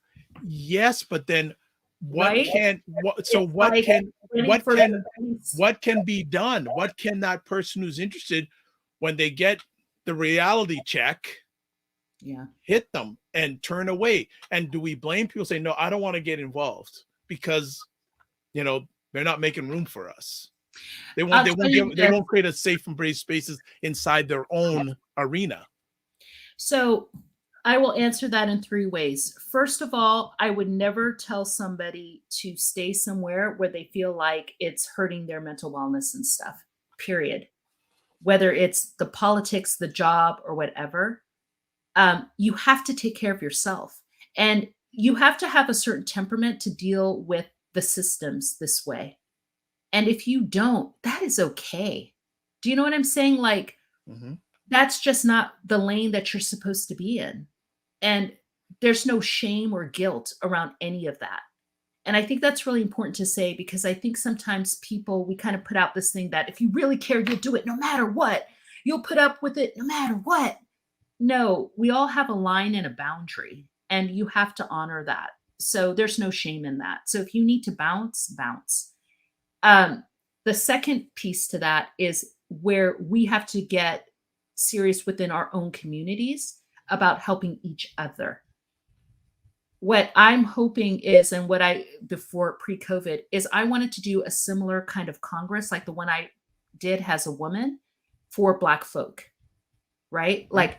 Yes, but then what Right? can what so It's what like can waiting what for can everybody's- what can be done? What can that person who's interested when they get the reality check Yeah. hit them and turn away? And do we blame people saying, no, I don't want to get involved because they're not making room for us? They I'll tell you they this. won't create a safe and brave spaces inside their own arena. So I will answer that in 3 ways. First of all, I would never tell somebody to stay somewhere where they feel like it's hurting their mental wellness and stuff, period. Whether it's the politics, the job, or whatever, you have to take care of yourself. And you have to have a certain temperament to deal with the systems this way. And if you don't, that is okay. Do you know what I'm saying? Like, Mhm. that's just not the lane that you're supposed to be in. And there's no shame or guilt around any of that. And I think that's really important to say because I think sometimes people, we kind of put out this thing that if you really care, you'll do it no matter what. You'll put up with it no matter what. No, we all have a line and a boundary, and you have to honor that. So there's no shame in that. So if you need to bounce, bounce. Um, the second piece to that is where we have to get serious within our own communities about helping each other. What I'm hoping is, and what I, before pre-COVID, is I wanted to do a similar kind of Congress like the one I did as a woman for Black folk, right? Like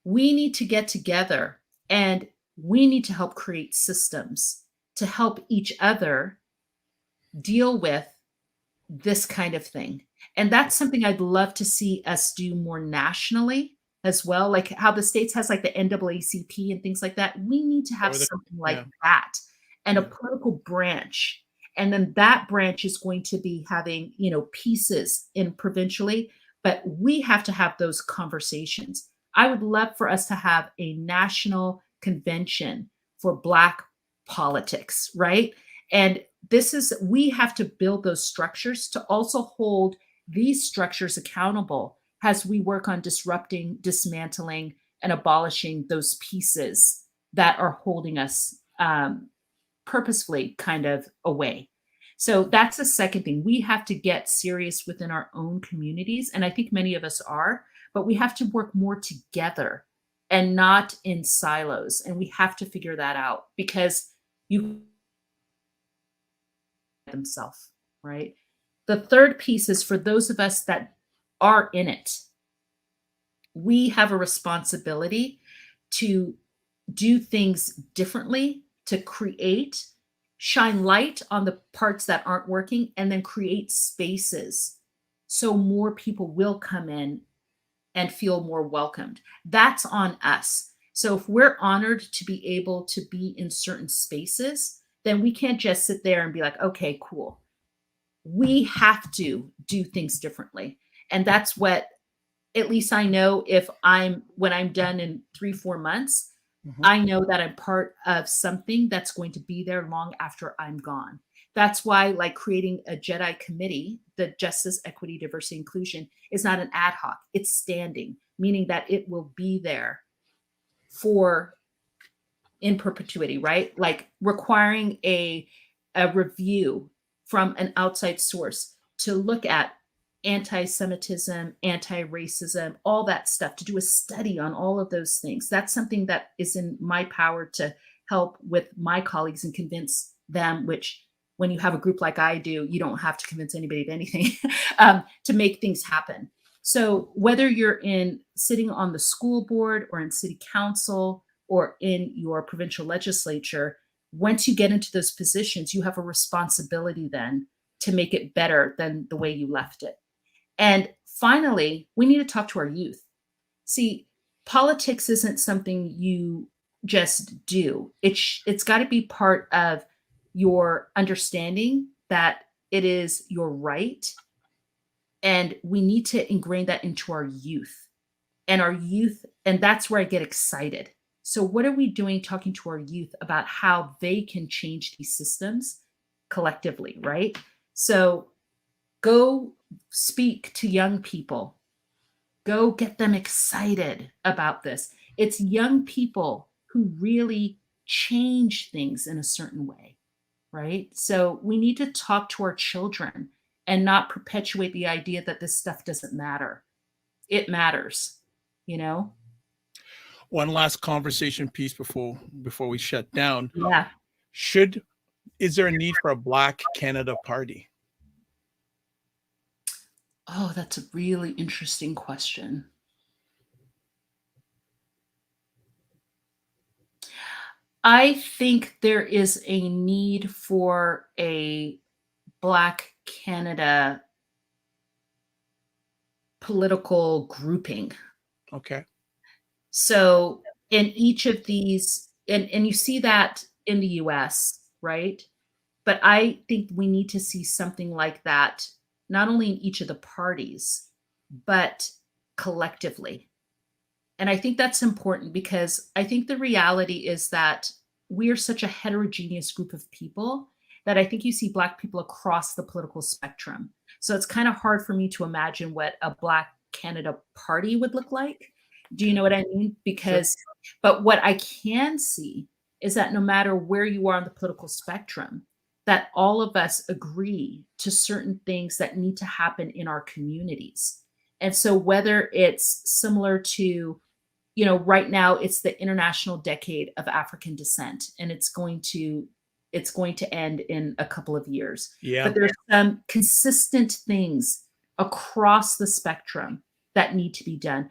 we need to get together and we need to help create systems to help each other deal with this kind of thing. And that's something I'd love to see us do more nationally as well. Like how the States has like the NAACP and things like that. We need to have Or the- something like yeah. that and a Yeah. political branch. And then that branch is going to be having, pieces in provincially, but we have to have those conversations. I would love for us to have a national convention for Black politics, right? And we have to build those structures to also hold these structures accountable as we work on disrupting, dismantling, and abolishing those pieces that are holding us purposefully kind of away. So that's the second thing. We have to get serious within our own communities. And I think many of us are, but we have to work more together and not in silos. And we have to figure that out because you themselves, right? The third piece is for those of us that are in it, we have a responsibility to do things differently, to create, shine light on the parts that aren't working, and then create spaces so more people will come in and feel more welcomed. That's on us. So if we're honored to be able to be in certain spaces, then we can't just sit there and be like, okay, cool. We have to do things differently. And that's what, at least I know, when I'm done in 3-4 months, I know that I'm part of something that's going to be there long after I'm gone. That's why, like, creating a JEDI committee, the Justice, Equity, Diversity, Inclusion, is not an ad hoc. It's standing, meaning that it will be there for in perpetuity, right? Like requiring a review from an outside source to look at anti-Semitism, anti-racism, all that stuff, to do a study on all of those things. That's something that is in my power to help with my colleagues and convince them, which when you have a group like I do, you don't have to convince anybody of anything to make things happen. So whether you're sitting on the school board or in city council or in your provincial legislature, once you get into those positions, you have a responsibility then to make it better than the way you left it. And finally, we need to talk to our youth. See, politics isn't something you just do. It's got to be part of your understanding that it is your right. And we need to ingrain that into our youth. And that's where I get excited. So what are we doing talking to our youth about how they can change these systems collectively, right? So go speak to young people. Go get them excited about this. It's young people who really change things in a certain way, right? So we need to talk to our children and not perpetuate the idea that this stuff doesn't matter. It matters, you know? One last conversation piece before we shut down. Yeah. Is there a need for a Black Canada Party? Oh, that's a really interesting question. I think there is a need for a Black Canada political grouping. Okay. So in each of these, and you see that in the US, right? But I think we need to see something like that, not only in each of the parties, but collectively. And I think that's important because I think the reality is that we are such a heterogeneous group of people that I think you see Black people across the political spectrum. So it's kind of hard for me to imagine what a Black Canada Party would look like. Do you know what I mean? Because, but what I can see is that no matter where you are on the political spectrum, that all of us agree to certain things that need to happen in our communities. And so whether it's similar to, you know, right now it's the International Decade of African Descent, and it's going to end in a couple of years. Yeah. But there's some consistent things across the spectrum that need to be done.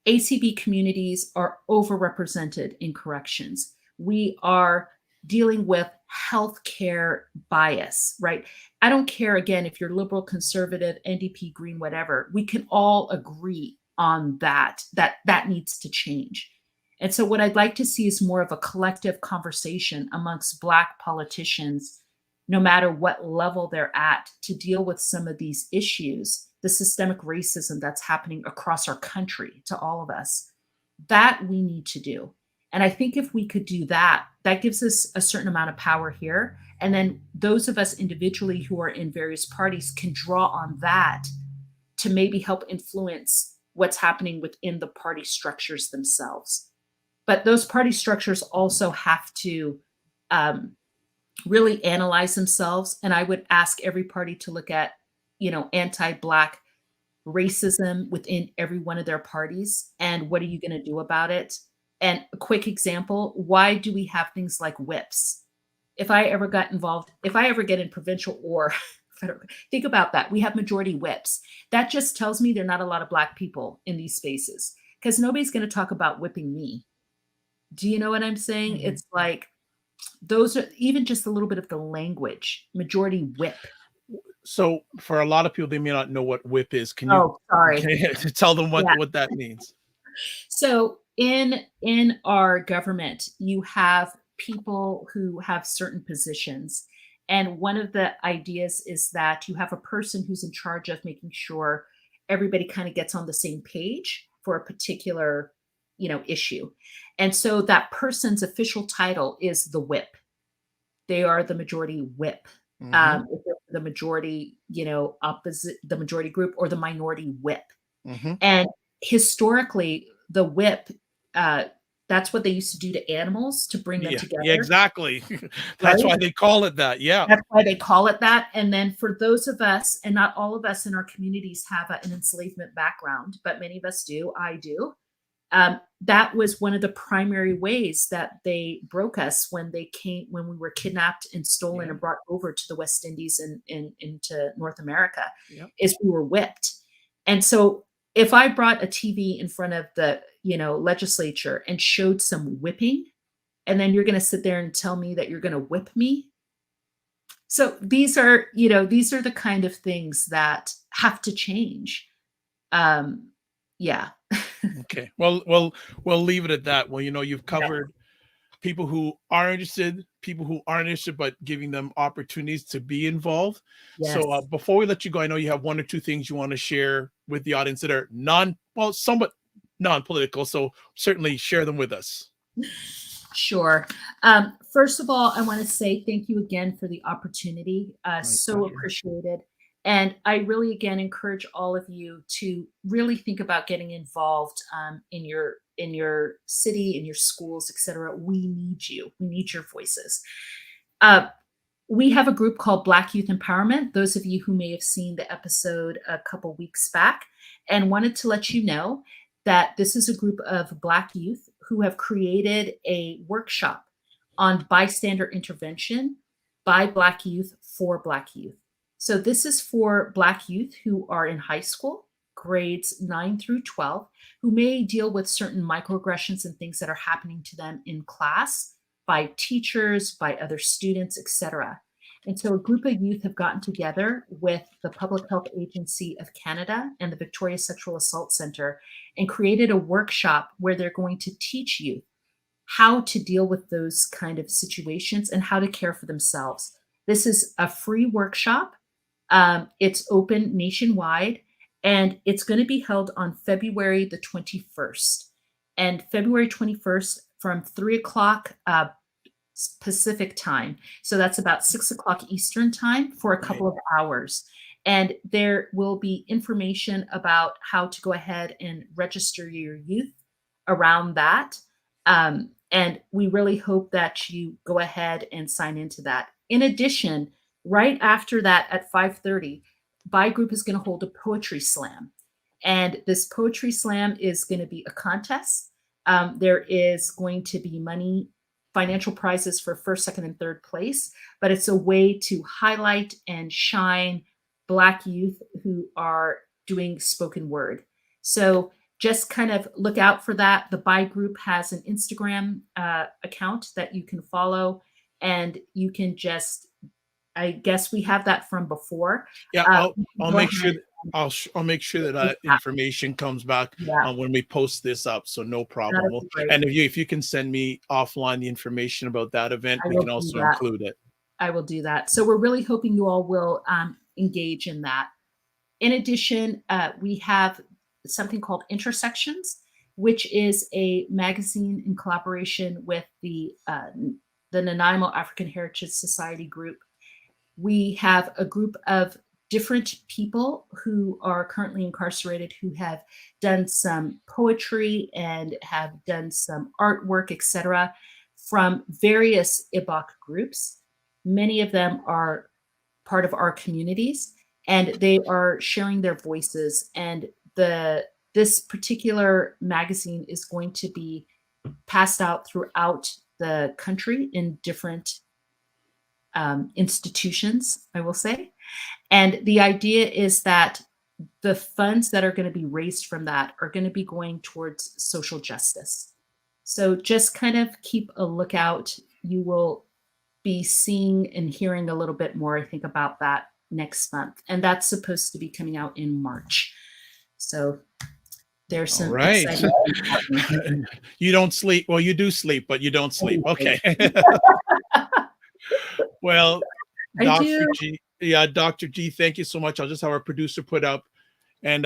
ACB communities are overrepresented in corrections. We are dealing with healthcare bias, right? I don't care, again, if you're liberal, conservative, NDP, Green, whatever, we can all agree on that needs to change. And so what I'd like to see is more of a collective conversation amongst Black politicians, no matter what level they're at, to deal with some of these issues, the systemic racism that's happening across our country to all of us. That we need to do. And I think if we could do that, that gives us a certain amount of power here. And then those of us individually who are in various parties can draw on that to maybe help influence what's happening within the party structures themselves. But those party structures also have to really analyze themselves. And I would ask every party to look at, you know, anti-Black racism within every one of their parties. And what are you going to do about it? And a quick example, why do we have things like whips? If I ever get in provincial or federal, think about that. We have majority whips. That just tells me there are not a lot of Black people in these spaces because nobody's going to talk about whipping me. Do you know what I'm saying? Mm-hmm. It's like, those are even just a little bit of the language, majority whip. So for a lot of people, they may not know what whip is. Can you tell them what that means? So in our government, you have people who have certain positions. And one of the ideas is that you have a person who's in charge of making sure everybody kind of gets on the same page for a particular, issue. And so that person's official title is the whip. They are the majority whip. Mhm. If they're the majority, opposite the majority group, or the minority whip. Mhm. And historically, the whip, uh, that's what they used to do to animals to bring them Yeah. Yeah, together, exactly. That's right? why they call it that. Yeah. That's why they call it that. And then for those of us, and not all of us in our communities have an enslavement background, but many of us do. I do. That was one of the primary ways that they broke us when when we were kidnapped and stolen Yeah. and brought over to the West Indies and, into North America, Yep. is we were whipped. And so if I brought a TV in front of the, legislature and showed some whipping, and then you're going to sit there and tell me that you're going to whip me. So these are the kind of things that have to change. Yeah. Okay. Well, we'll leave it at that. Well, you've Yeah. covered people who are interested, people who aren't interested, but giving them opportunities to be involved. So Yes. before we let you go, I know you have one or two things you want to share with the audience that are somewhat non-political. So certainly share them with us. Sure. First of all, I want to say thank you again for the opportunity. My So pleasure. appreciated. And I really, again, encourage all of you to really think about getting involved in your city, in your schools, etc. We need you. We need your voices. Uh, we have a group called Black Youth Empowerment. Those of you who may have seen the episode a couple weeks back, and wanted to let you know that this is a group of Black youth who have created a workshop on bystander intervention by Black youth for Black youth. So this is for Black youth who are in high school, grades 9 through 12, who may deal with certain microaggressions and things that are happening to them in class by teachers, by other students, etc. And so a group of youth have gotten together with the Public Health Agency of Canada and the Victoria Sexual Assault Center and created a workshop where they're going to teach youth how to deal with those kind of situations and how to care for themselves. This is a free workshop. It's open nationwide, and it's going to be held on February the 21st. And February 21st from 3 o'clock Pacific time. So that's about 6 o'clock Eastern time for a Right. couple of hours. And there will be information about how to go ahead and register your youth around that. And we really hope that you go ahead and sign into that. In addition, right after that at 5:30, By Group is going to hold a poetry slam. And this poetry slam is going to be a contest. There is going to be financial prizes for first, second, and third place, but it's a way to highlight and shine Black youth who are doing spoken word. So just kind of look out for that. The By Group has an Instagram account that you can follow, and you can I guess we have that from before. Yeah, I'll Go make ahead sure that I'll make sure that and information comes back yeah, when we post this up. So no problem. that'll Well, be great. and if you can send me offline the information about that event, I we will can do also that. include it. I will do that. So we're really hoping you all will engage in that. In addition, we have something called Intersections, which is a magazine in collaboration with the Nanaimo African Heritage Society group. We have a group of different people who are currently incarcerated who have done some poetry and have done some artwork, etc., from various IBOC groups. Many of them are part of our communities, and they are sharing their voices. And this particular magazine is going to be passed out throughout the country in different institutions, I will say. And the idea is that the funds that are going to be raised from that are going to be going towards social justice. So just kind of keep a lookout. You will be seeing and hearing a little bit more, I think, about that next month. And that's supposed to be coming out in March. So There's All some right. exciting things happening. You don't sleep. Well, you do sleep, but you don't sleep. Okay. Well, I Dr. do. G, yeah, Dr. G, thank you so much. I'll just have our producer put up, and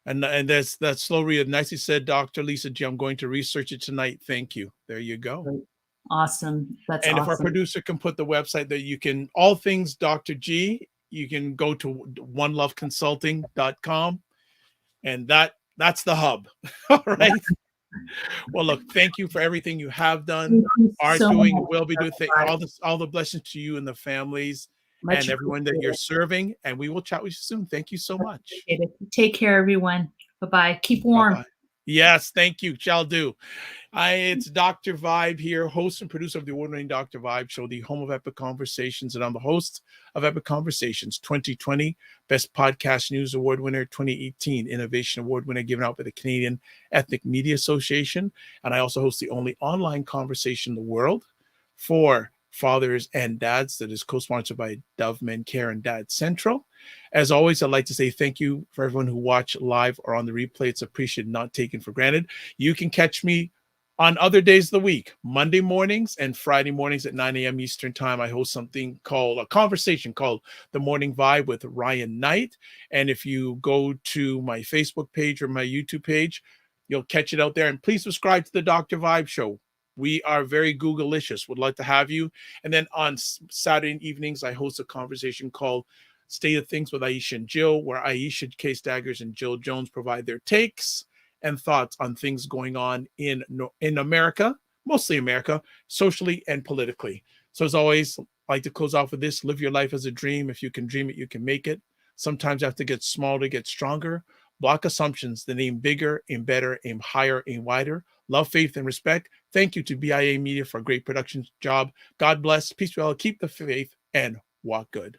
that's slow read. Nicely said, Dr. Lisa G. I'm going to research it tonight. Thank you. There you go. Awesome. That's And if our awesome. producer can put the website that you can, all things Dr. G, you can go to oneloveconsulting.com, and that's the hub. All right. Well, look, thank you for everything you have done, Thank you are so doing, much, will be doing. Dr. All the blessings to you and the families Much and everyone that you're appreciated. serving. And we will chat with you soon. Thank you so much. Appreciate it. Take care, everyone. Bye-bye. Keep warm. Bye-bye. Yes, thank you. Shall do. It's Dr. Vibe here, host and producer of the award-winning Dr. Vibe Show, the home of Epic Conversations, and I'm the host of Epic Conversations 2020 Best Podcast News Award winner, 2018 Innovation Award winner given out by the Canadian Ethnic Media Association, and I also host the only online conversation in the world for fathers and dads that is co-sponsored by Dove Men Care and Dad Central. As always, I'd like to say thank you for everyone who watch live or on the replay. It's appreciated, not taken for granted. You can catch me on other days of the week, Monday mornings and Friday mornings at 9 a.m. Eastern time. I host something called a conversation called The Morning Vibe with Ryan Knight. And if you go to my Facebook page or my YouTube page, you'll catch it out there. And please subscribe to the Dr. Vibe Show. We are very Google-licious. Would like to have you. And then on Saturday evenings, I host a conversation called State of Things with Aisha and Jill, where Aisha K. Staggers and Jill Jones provide their takes and thoughts on things going on in America, mostly America, socially and politically. So as always, I like to close off with this: live your life as a dream. If you can dream it, you can make it. Sometimes you have to get small to get stronger. Block assumptions, then aim bigger, aim better, aim higher, aim wider. Love, faith, and respect. Thank you to BIA Media for a great production job. God bless. Peace, well, keep the faith, and walk good.